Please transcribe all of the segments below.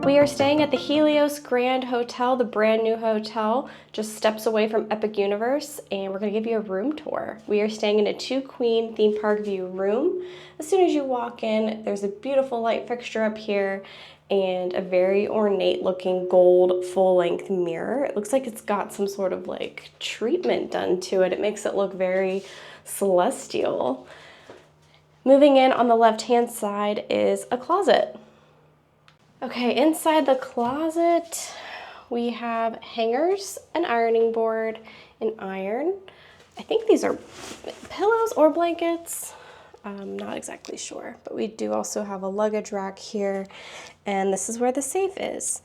We are staying at the Helios Grand Hotel, the brand new hotel, just steps away from Epic Universe, and we're going to give you a room tour. We are staying in a 2-queen theme park view room. As soon as you walk in, there's a beautiful light fixture up here and a very ornate looking gold full-length mirror. It looks like it's got some sort of like treatment done to it. It makes it look very celestial. Moving in on the left-hand side is a closet. Okay, inside the closet, we have hangers, an ironing board, an iron. I think these are pillows or blankets. I'm not exactly sure, but we do also have a luggage rack here, and this is where the safe is.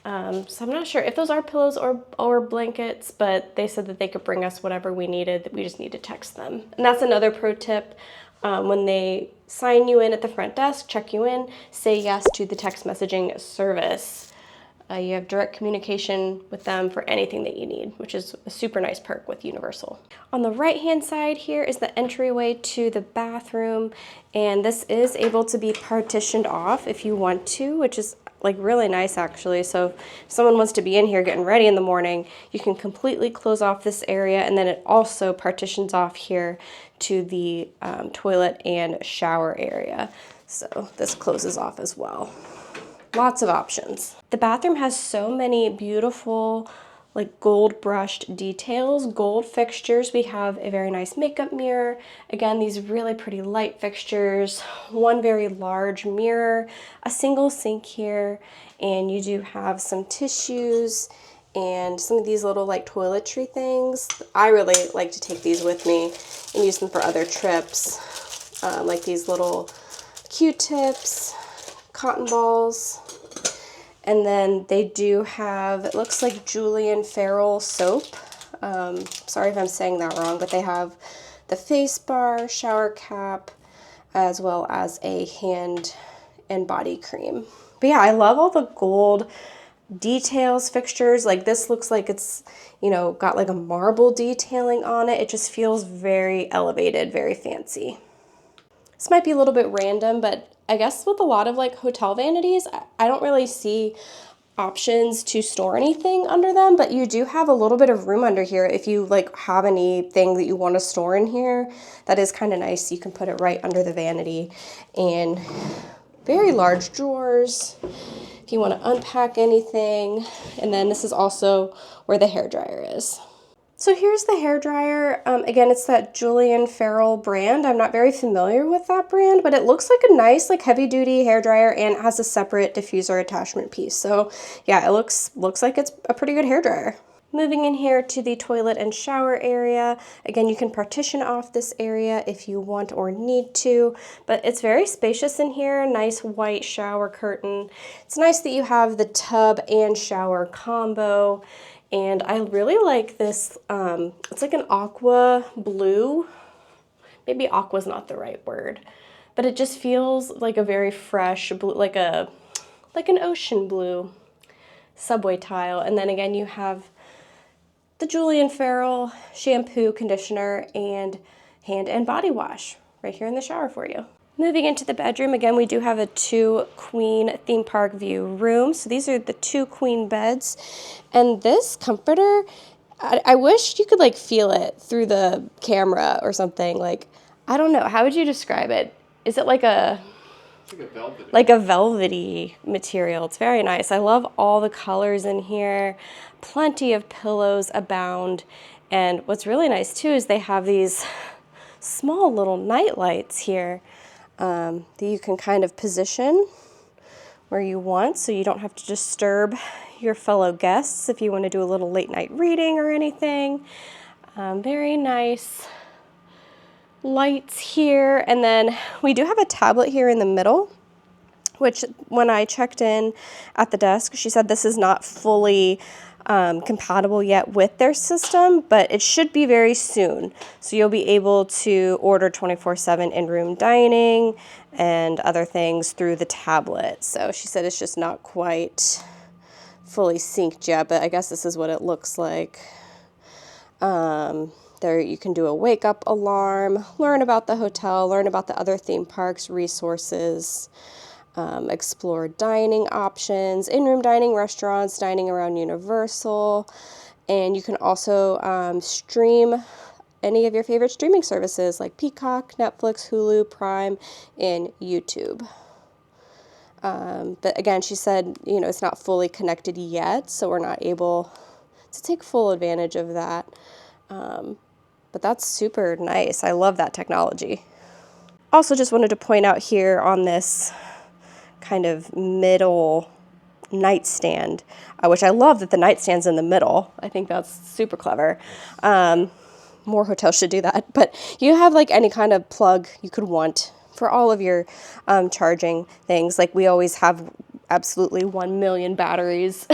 So I'm not sure if those are pillows or blankets, but they said that they could bring us whatever we needed, that we just need to text them. And that's another pro tip. When they sign you in at the front desk, check you in, say yes to the text messaging service. You have direct communication with them for anything that you need, which is a super nice perk with Universal. On the right-hand side here is the entryway to the bathroom, and this is able to be partitioned off if you want to, which is like really nice actually. So if someone wants to be in here getting ready in the morning, you can completely close off this area, and then it also partitions off here to the toilet and shower area. So this closes off as well. Lots of options. The bathroom has so many beautiful like gold brushed details, gold fixtures. We have a very nice makeup mirror. Again, these really pretty light fixtures, one very large mirror, a single sink here, and you do have some tissues and some of these little like toiletry things. I really like to take these with me and use them for other trips, like these little Q-tips, cotton balls. And then they do have, it looks like Julian Farrell soap. Sorry if I'm saying that wrong, but they have the face bar, shower cap, as well as a hand and body cream. But yeah, I love all the gold details, fixtures. Like this looks like it's, you know, got like a marble detailing on it. It just feels very elevated, very fancy. This might be a little bit random, but I guess with a lot of like hotel vanities, I don't really see options to store anything under them, but you do have a little bit of room under here. If you like have anything that you want to store in here, that is kind of nice. You can put it right under the vanity, and very large drawers if you want to unpack anything. And then this is also where the hairdryer is. So here's the hairdryer. Again, it's that Julian Farrell brand. I'm not very familiar with that brand, but it looks like a nice, like heavy duty hairdryer, and it has a separate diffuser attachment piece. So yeah, it looks like it's a pretty good hairdryer. Moving in here to the toilet and shower area. Again, you can partition off this area if you want or need to, but it's very spacious in here. Nice white shower curtain. It's nice that you have the tub and shower combo. And I really like this, it's like an aqua blue. Maybe aqua's not the right word, but it just feels like a very fresh blue, like an ocean blue subway tile. And then again, you have the Julian Farrell shampoo, conditioner, and hand and body wash right here in the shower for you. Moving into the bedroom, again, we do have a 2-queen theme park view room. So these are the 2-queen beds. And this comforter, I wish you could like feel it through the camera or something. Like, I don't know, how would you describe it? Is it like a... like a velvety material. It's very nice. I love all the colors in here. Plenty of pillows abound. And what's really nice too is they have these small little night lights here that you can kind of position where you want, so you don't have to disturb your fellow guests if you want to do a little late night reading or anything. Very nice lights here. And then we do have a tablet here in the middle, which when I checked in at the desk, she said this is not fully compatible yet with their system, but it should be very soon. So you'll be able to order 24/7 in-room dining and other things through the tablet. So she said it's just not quite fully synced yet, but I guess this is what it looks like. There you can do a wake up alarm, learn about the hotel, learn about the other theme parks, resources. explore dining options, in-room dining, restaurants, dining around Universal, and you can also stream any of your favorite streaming services like Peacock, Netflix, Hulu, Prime, and YouTube. But again, she said, you know, it's not fully connected yet, so we're not able to take full advantage of that. But that's super nice. I love that technology. Also just wanted to point out here on this kind of middle nightstand, which I love that the nightstand's in the middle. I think that's super clever. More hotels should do that. But you have like any kind of plug you could want for all of your charging things. Like we always have absolutely 1 million batteries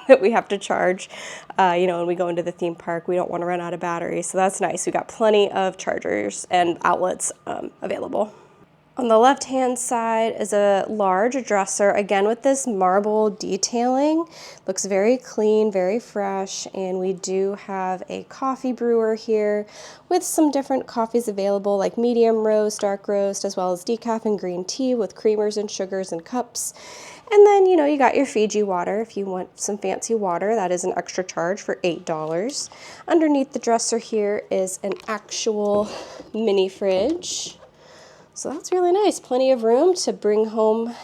that we have to charge. You know, when we go into the theme park, we don't want to run out of batteries. So that's nice. We got plenty of chargers and outlets available. On the left-hand side is a large dresser, again with this marble detailing. Looks very clean, very fresh, and we do have a coffee brewer here with some different coffees available like medium roast, dark roast, as well as decaf and green tea with creamers and sugars and cups. And then, you know, you got your Fiji water if you want some fancy water. That is an extra charge for $8. Underneath the dresser here is an actual mini fridge. So that's really nice. Plenty of room to bring home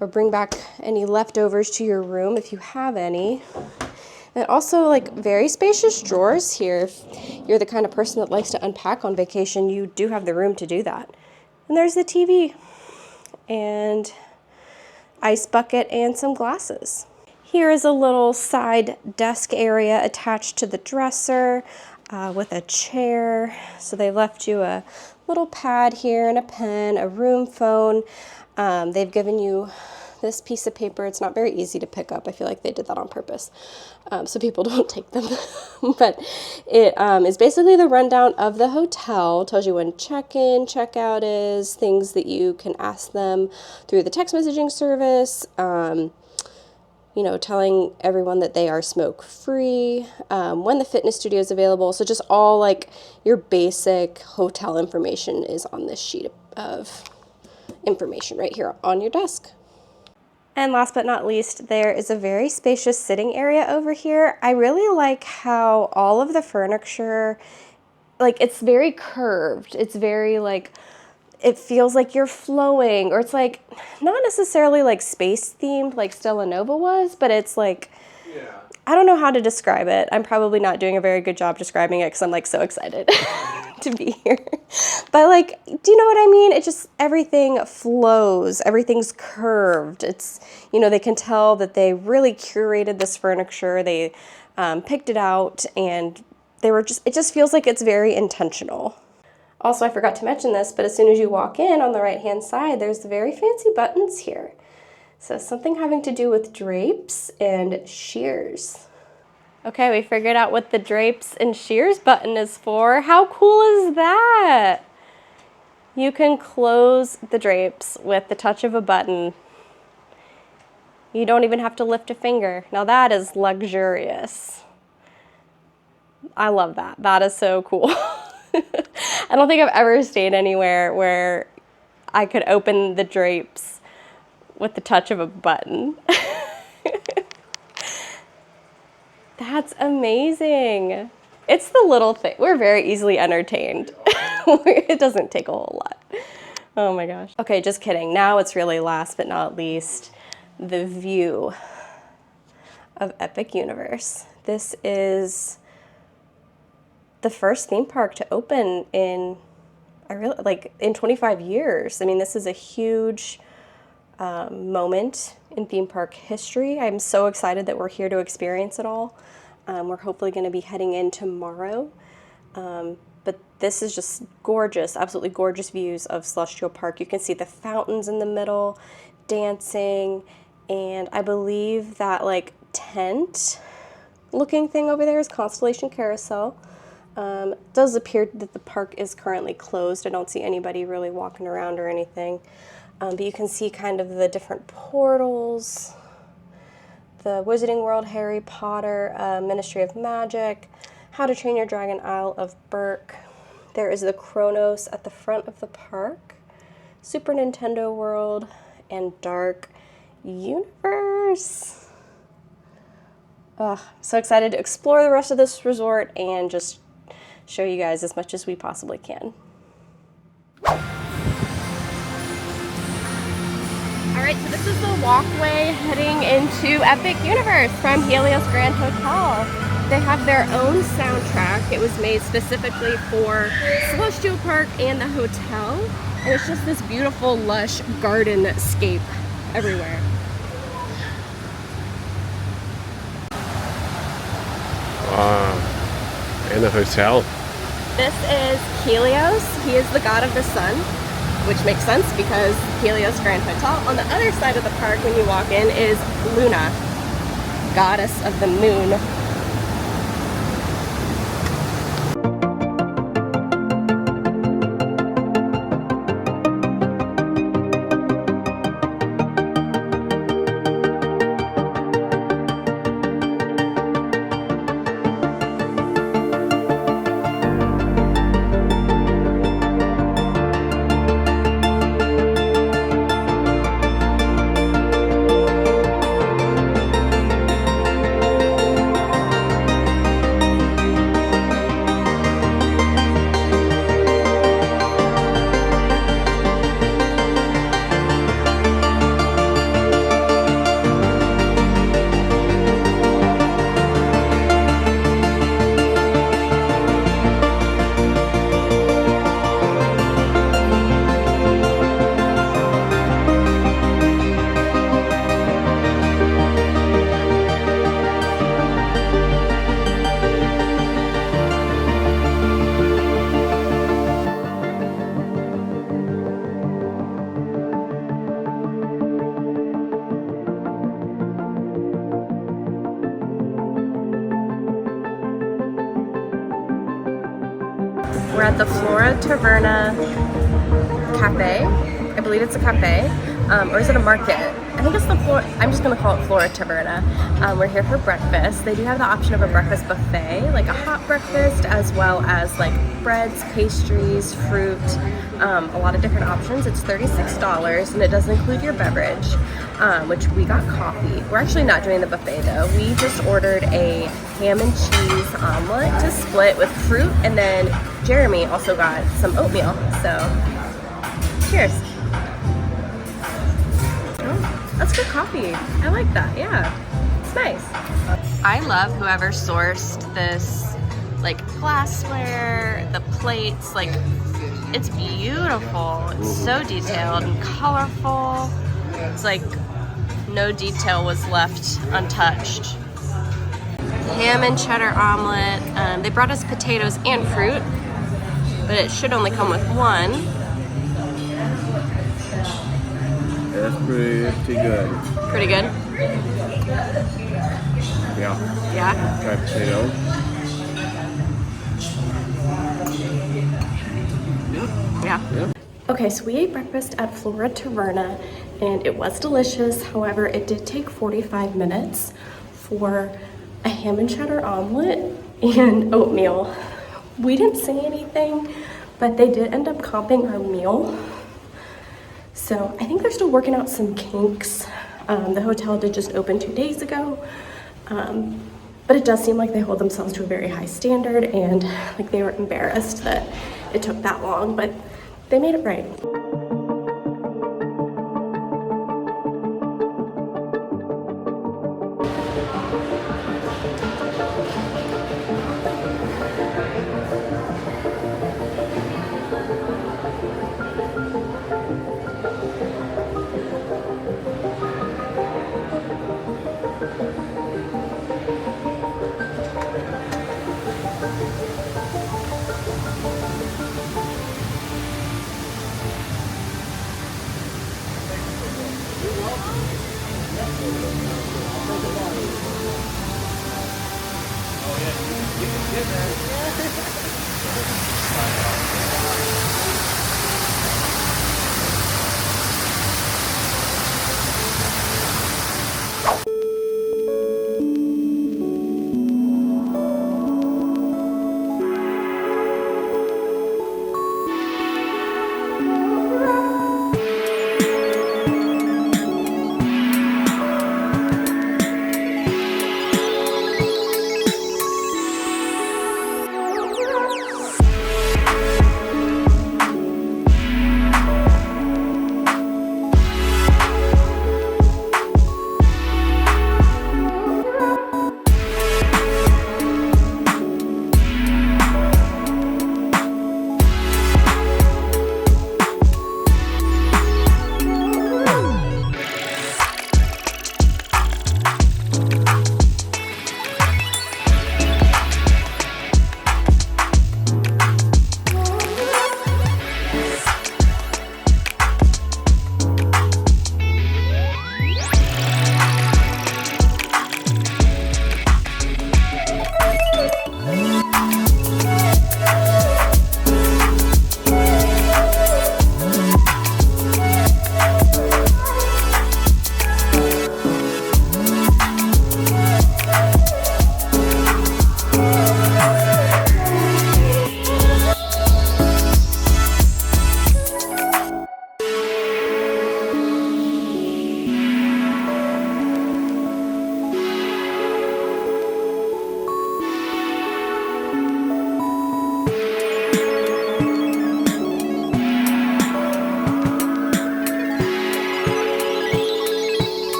or bring back any leftovers to your room if you have any. And also like very spacious drawers here. If you're the kind of person that likes to unpack on vacation, you do have the room to do that. And there's the TV and ice bucket and some glasses. Here is a little side desk area attached to the dresser with a chair. So they left you a little pad here and a pen, a room phone. They've given you this piece of paper. It's not very easy to pick up. I feel like they did that on purpose so people don't take them. But it is basically the rundown of the hotel. Tells you when check-in, check-out is, things that you can ask them through the text messaging service. You know, telling everyone that they are smoke-free, when the fitness studio is available. So just all like your basic hotel information is on this sheet of information right here on your desk. And last but not least, there is a very spacious sitting area over here. I really like how all of the furniture, like it's very curved. It's very like, it feels like you're flowing, or it's like not necessarily like space themed like Stella Nova was, but it's like, yeah. I don't know how to describe it. I'm probably not doing a very good job describing it because I'm like so excited to be here. But like, do you know what I mean? It just, everything flows, everything's curved. It's, you know, they can tell that they really curated this furniture. They picked it out and they were just, it just feels like it's very intentional. Also, I forgot to mention this, but as soon as you walk in on the right-hand side, there's the very fancy buttons here. So something having to do with drapes and shears. Okay, we figured out what the drapes and shears button is for. How cool is that? You can close the drapes with the touch of a button. You don't even have to lift a finger. Now that is luxurious. I love that. That is so cool. I don't think I've ever stayed anywhere where I could open the drapes with the touch of a button. That's amazing. It's the little thing. We're very easily entertained. It doesn't take a whole lot. Oh my gosh. Okay, just kidding. Now it's really last but not least, the view of Epic Universe. This is the first theme park to open in, in 25 years. I mean, this is a huge moment in theme park history. I'm so excited that we're here to experience it all. We're hopefully going to be heading in tomorrow. But this is just gorgeous, absolutely gorgeous views of Celestial Park. You can see the fountains in the middle, dancing, and I believe that like tent looking thing over there is Constellation Carousel. It does appear that the park is currently closed. I don't see anybody really walking around or anything. But you can see kind of the different portals, the Wizarding World, Harry Potter, Ministry of Magic, How to Train Your Dragon, Isle of Berk. There is the Kronos at the front of the park, Super Nintendo World, and dark universe. Ugh, so excited to explore the rest of this resort and just show you guys as much as we possibly can. All right, so this is the walkway heading into Epic Universe from Helios Grand Hotel. They have their own soundtrack. It was made specifically for Celestial Park and the hotel. And it's just this beautiful, lush garden-scape everywhere. And the hotel. This is Helios. He is the god of the sun, which makes sense because Helios Grand Hotel. On the other side of the park when you walk in is Luna, goddess of the moon. We're at the Flora Taverna cafe. I believe it's a cafe, or is it a market? I think it's the Flora, I'm just gonna call it Flora Taverna. We're here for breakfast. They do have the option of a breakfast buffet, like a hot breakfast, as well as like breads, pastries, fruit, a lot of different options. It's $36 and it does include your beverage, which we got coffee. We're actually not doing the buffet though. We just ordered a ham and cheese omelet to split with fruit, and then Jeremy also got some oatmeal, so cheers. Oh, that's good coffee. I like that, yeah. It's nice. I love whoever sourced this, like, glassware, the plates, like, it's beautiful. It's so detailed and colorful. It's like no detail was left untouched. Ham and cheddar omelet. They brought us potatoes and fruit, but it should only come with one. That's pretty good. Pretty good? Yeah. Yeah? Try potato. Yeah. Okay, so we ate breakfast at Flora Taverna and it was delicious. However, it did take 45 minutes for a ham and cheddar omelet and oatmeal. We didn't say anything, but they did end up comping our meal. So I think they're still working out some kinks. The hotel did just open 2 days ago, but it does seem like they hold themselves to a very high standard, and like they were embarrassed that it took that long, but they made it right.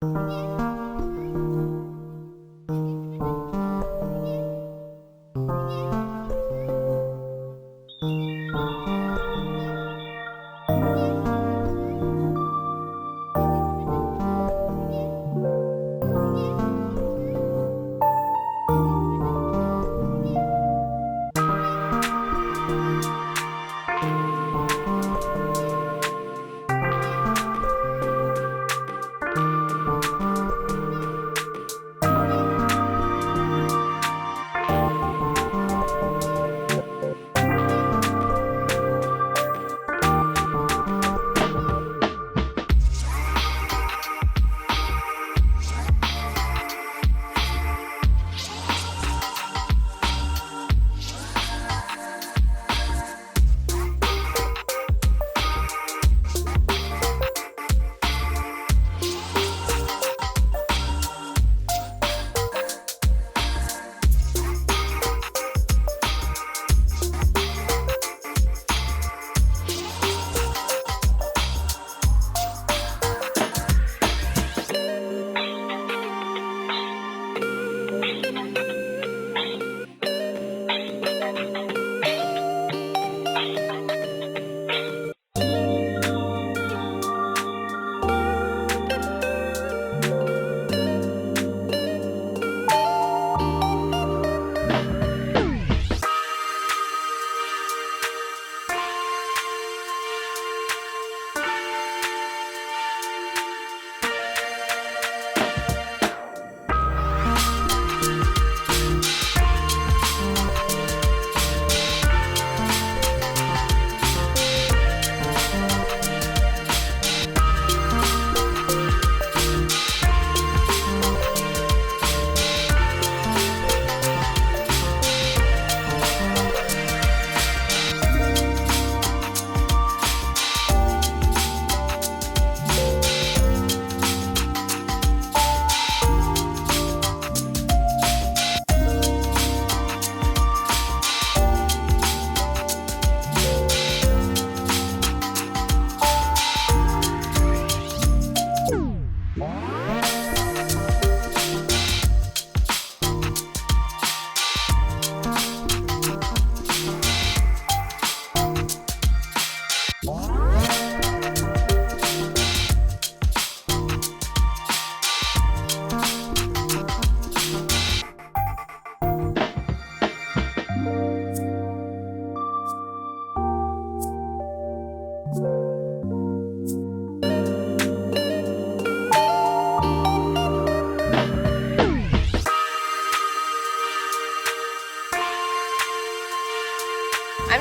I'm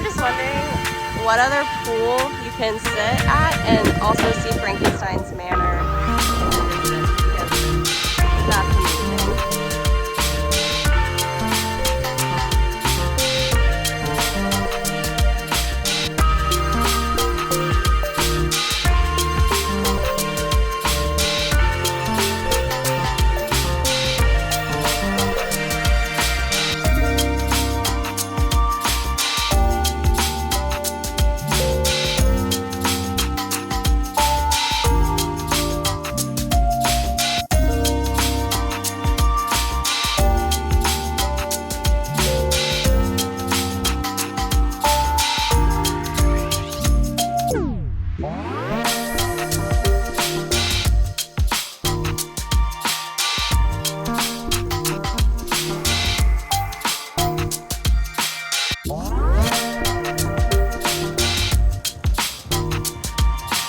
just wondering what other pool you can sit at and also see Frankenstein's Manor and visit it, because that's amazing.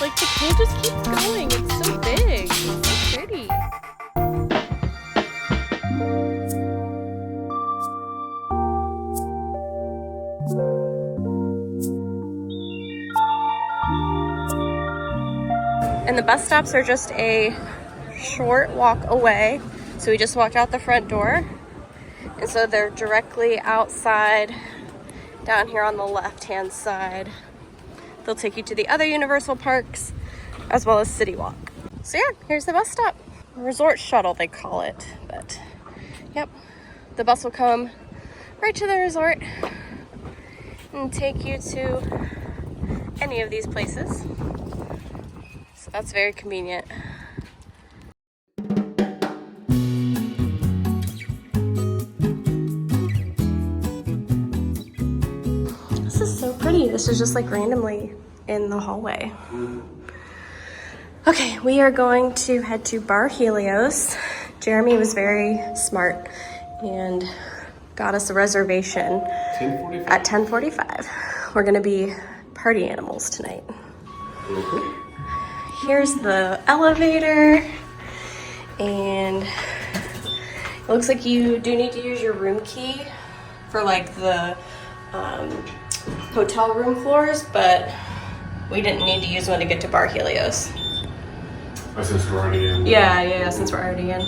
Like, the pool just keeps going. It's so big. It's so pretty. And the bus stops are just a short walk away. So we just walked out the front door. And so they're directly outside down here on the left-hand side. They'll take you to the other Universal parks as well as City Walk. So yeah, here's the bus stop. Resort Shuttle, they call it. But yep, the bus will come right to the resort and take you to any of these places. So that's very convenient. this is just like randomly in the hallway. Okay, we are going to head to Bar Helios. Jeremy was very smart and got us a reservation 10:45? at 10:45. We're gonna be party animals tonight. Here's the elevator, and it looks like you do need to use your room key for like the hotel room floors, but we didn't need to use one to get to Bar Helios. Oh, since we're already in. Yeah, since we're already in.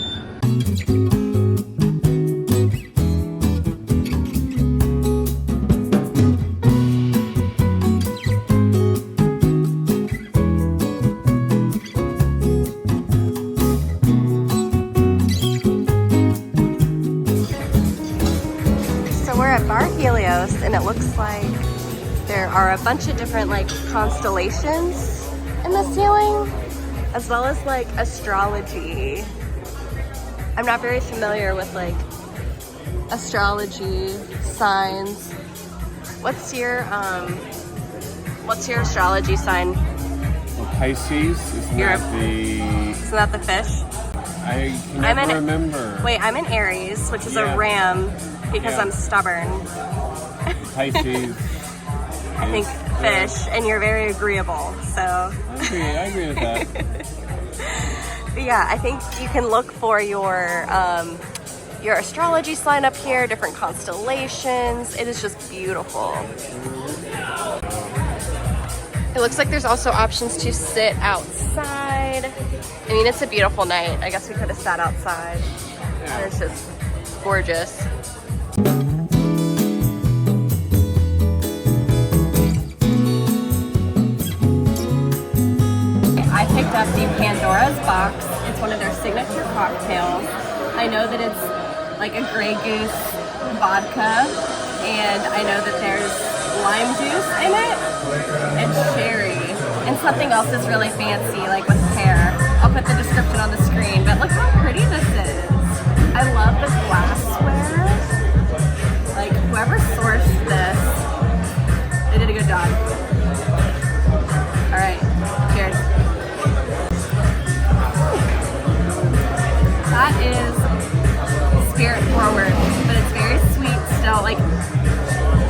So we're at Bar Helios, and it looks like there are a bunch of different like constellations in the ceiling, as well as like astrology. I'm not very familiar with like astrology signs. What's your astrology sign? Well, Pisces, isn't Isn't that the fish? I can never remember. Wait, I'm in Aries, which is a ram because I'm stubborn. Pisces. I think fish, and you're very agreeable, so. I agree with that. But yeah, I think you can look for your astrology sign up here, different constellations. It is just beautiful. It looks like there's also options to sit outside. I mean, it's a beautiful night. I guess we could have sat outside. Yeah. It's just gorgeous. I picked up the Pandora's Box. It's one of their signature cocktails. I know that it's like a Grey Goose vodka, and I know that there's lime juice in it, and cherry, and something else is really fancy, like with pear. I'll put the description on the screen, but look how pretty this is. I love the glassware. Like, whoever sourced this, they did a good job. All right, cheers. That is spirit forward, but it's very sweet still. Like,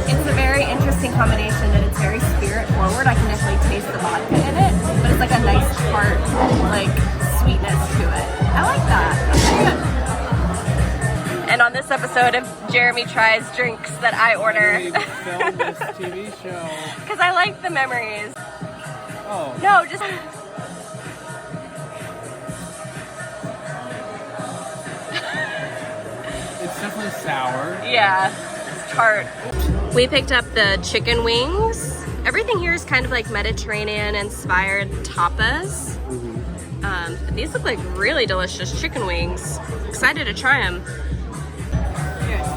it's a very interesting combination that it's very spirit forward. I can definitely taste the vodka in it, but it's like a nice tart, like sweetness to it. I like that. That's pretty good. And on this episode of Jeremy Tries Drinks that I order. We filmed this TV show. Because I like the memories. Oh. No, just... It's definitely sour. Yeah, it's tart. We picked up the chicken wings. Everything here is kind of like Mediterranean-inspired tapas. But these look like really delicious chicken wings. Excited to try them. Cheers.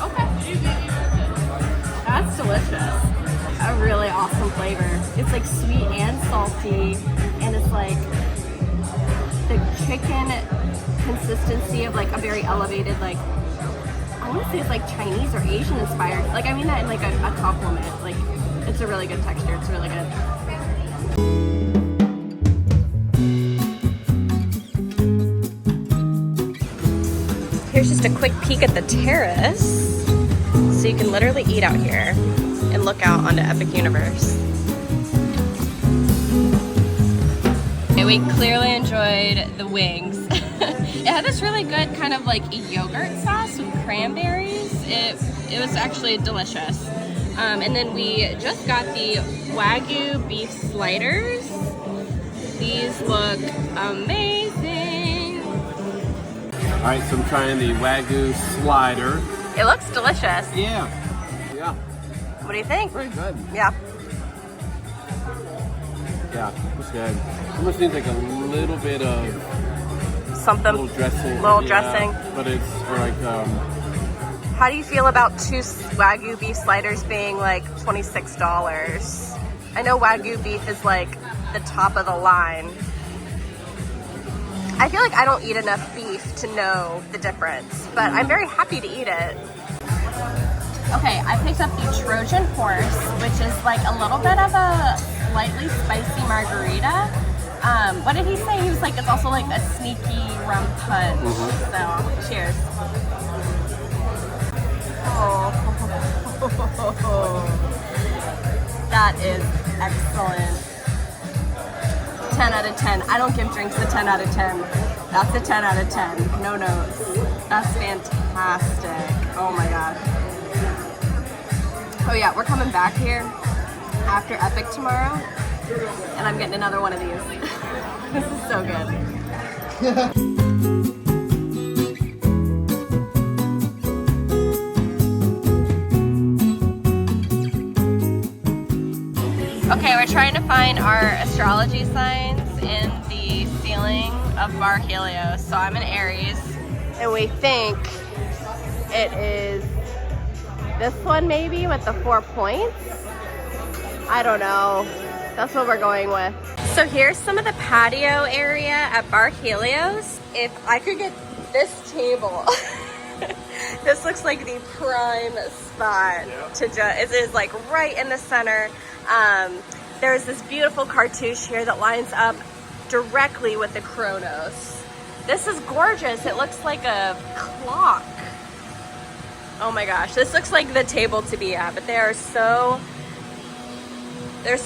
Okay. That's delicious. A really awesome flavor. It's like sweet and salty, and it's like the chicken consistency of like a very elevated, like, I want to say it's like Chinese or Asian inspired. Like, I mean that in like a compliment. Like, it's a really good texture. It's really good. Here's just a quick peek at the terrace. So you can literally eat out here and look out onto Epic Universe. Okay, we clearly enjoyed the wings. It had this really good kind of like yogurt sauce with cranberries. It was actually delicious. And then we just got the Wagyu beef sliders. These look amazing. All right, so I'm trying the Wagyu slider. It looks delicious. Yeah. What do you think? Very good. Yeah. Yeah, it's good. Almost needs like a little bit of Something. little dressing. Dressing. But it's for like How do you feel about 2 Wagyu beef sliders being like $26? I know Wagyu beef is like the top of the line. I feel like I don't eat enough beef to know the difference, but I'm very happy to eat it. Okay, I picked up the Trojan Horse, which is like a little bit of a slightly spicy margarita. What did he say? He was like, it's also like a sneaky rum punch. So, cheers. Oh, that is excellent. 10 out of 10. I don't give drinks a 10 out of 10. That's a 10 out of 10. No notes. That's fantastic. Oh my gosh. Oh yeah, we're coming back here after Epic tomorrow, and I'm getting another one of these. This is so good. Okay, we're trying to find our astrology signs in the ceiling of Bar Helios. So I'm an Aries, and we think it is this one maybe with the 4 points. I don't know. That's what we're going with. So here's some of the patio area at Bar Helios. If I could get this table, this looks like the prime spot to just, it is like right in the center. There's this beautiful cartouche here that lines up directly with the Chronos. This is gorgeous. It looks like a clock. Oh my gosh, this looks like the table to be at, but there's so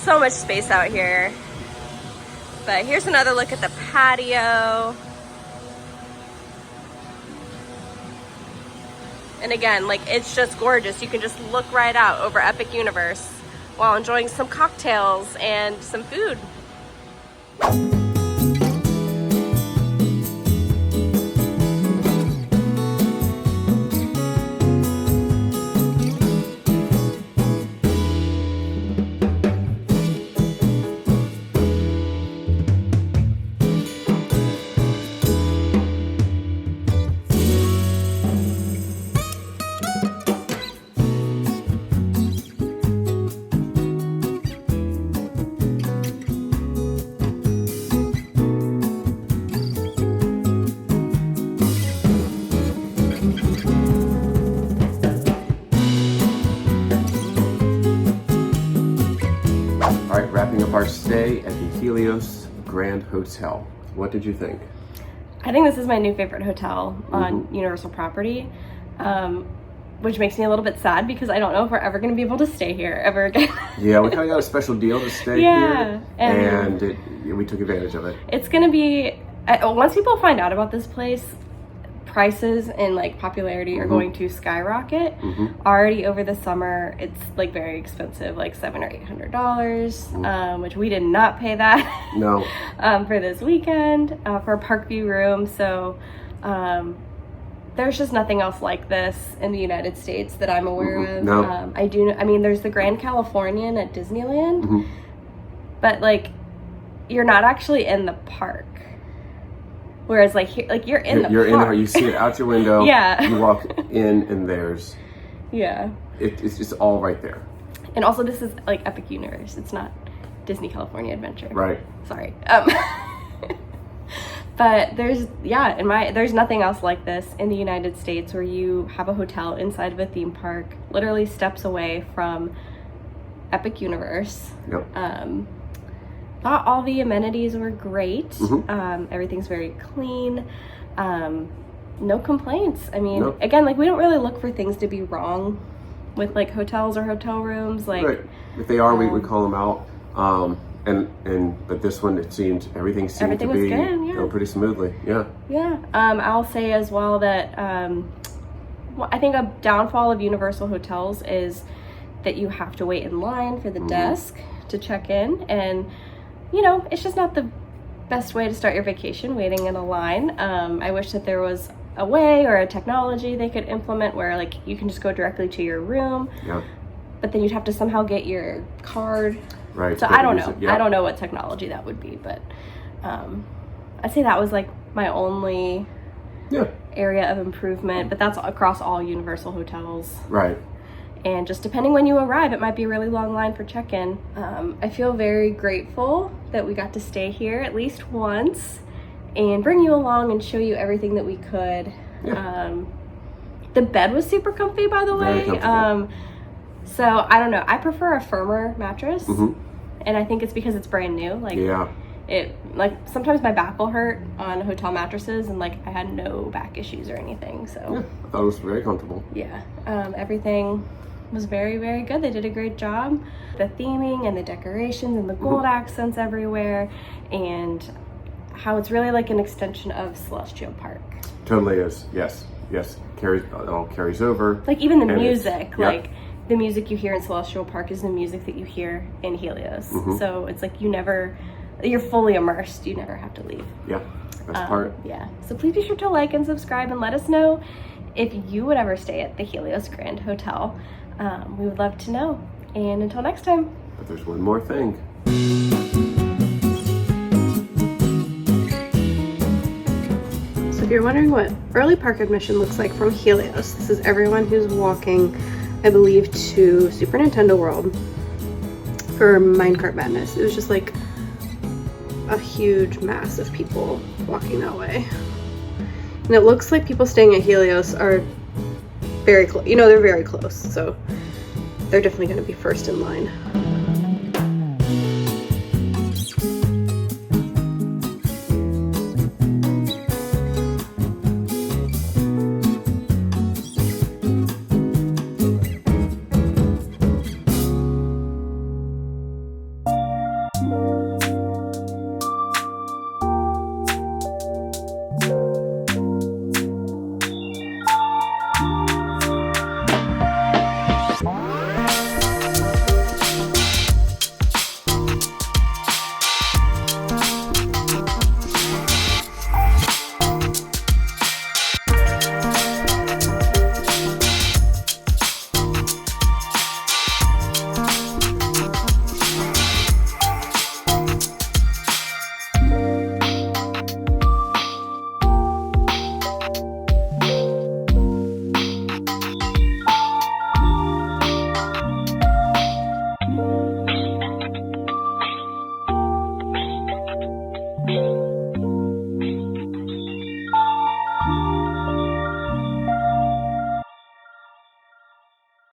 much space out here. But here's another look at the patio. And again, like, it's just gorgeous. You can just look right out over Epic Universe while enjoying some cocktails and some food. Wrapping up our stay at the Helios Grand Hotel. What did you think? I think this is my new favorite hotel on Universal property, which makes me a little bit sad because I don't know if we're ever going to be able to stay here ever again. Yeah, we kind of got a special deal to stay here, and we took advantage of it. It's going to be, once people find out about this place, prices and like popularity are going to skyrocket. Already over the summer, it's like very expensive, like $700 or $800, which we did not pay that. No. For this weekend for a Parkview room. So there's just nothing else like this in the United States that I'm aware of. No. I mean, there's the Grand Californian at Disneyland, but like you're not actually in the park. Whereas like here, like you're in the park. You see it out your window. Yeah. You walk in and there's. Yeah. It's just all right there. And also this is like Epic Universe. It's not Disney California Adventure. Right. Sorry. But there's nothing else like this in the United States where you have a hotel inside of a theme park, literally steps away from Epic Universe. Yep. Thought all the amenities were great. Everything's very clean. No complaints. I mean, again, like we don't really look for things to be wrong with like hotels or hotel rooms. Like, right. If they are, we call them out. But this one, it seemed everything seemed to be going pretty smoothly. Yeah. Yeah. I'll say as well that I think a downfall of Universal hotels is that you have to wait in line for the desk to check in, and you know, it's just not the best way to start your vacation, waiting in a line. I wish that there was a way or a technology they could implement where like you can just go directly to your room. Yeah. But then you'd have to somehow get your card. Right. So I don't know. I don't know what technology that would be, but I'd say that was like my only area of improvement. But that's across all Universal hotels. Right. And just depending when you arrive, it might be a really long line for check-in. I feel very grateful that we got to stay here at least once and bring you along and show you everything that we could. Yeah. The bed was super comfy, by the way. Very comfortable. So I don't know. I prefer a firmer mattress, Mm-hmm. and I think it's because it's brand new. Like, yeah. It, like, sometimes my back will hurt on hotel mattresses, and like I had no back issues or anything. So Yeah, I thought it was very comfortable. yeah, everything was very, very good. They did a great job. The theming and the decorations and the gold accents everywhere, and how it's really like an extension of Celestial Park. Totally is. Yes. It all carries over. Like even the And music, yeah. like the music you hear in Celestial Park is the music that you hear in Helios. So it's like you're fully immersed. You never have to leave. Yeah, best part. Yeah. So please be sure to like and subscribe and let us know if you would ever stay at the Helios Grand Hotel. We would love to know. And until next time. But there's one more thing. So if you're wondering what early park admission looks like from Helios, this is everyone who's walking, I believe, to Super Nintendo World for Minecart Madness. It was just like a huge mass of people walking that way. And it looks like people staying at Helios are very close. You know, they're very close, so they're definitely going to be first in line.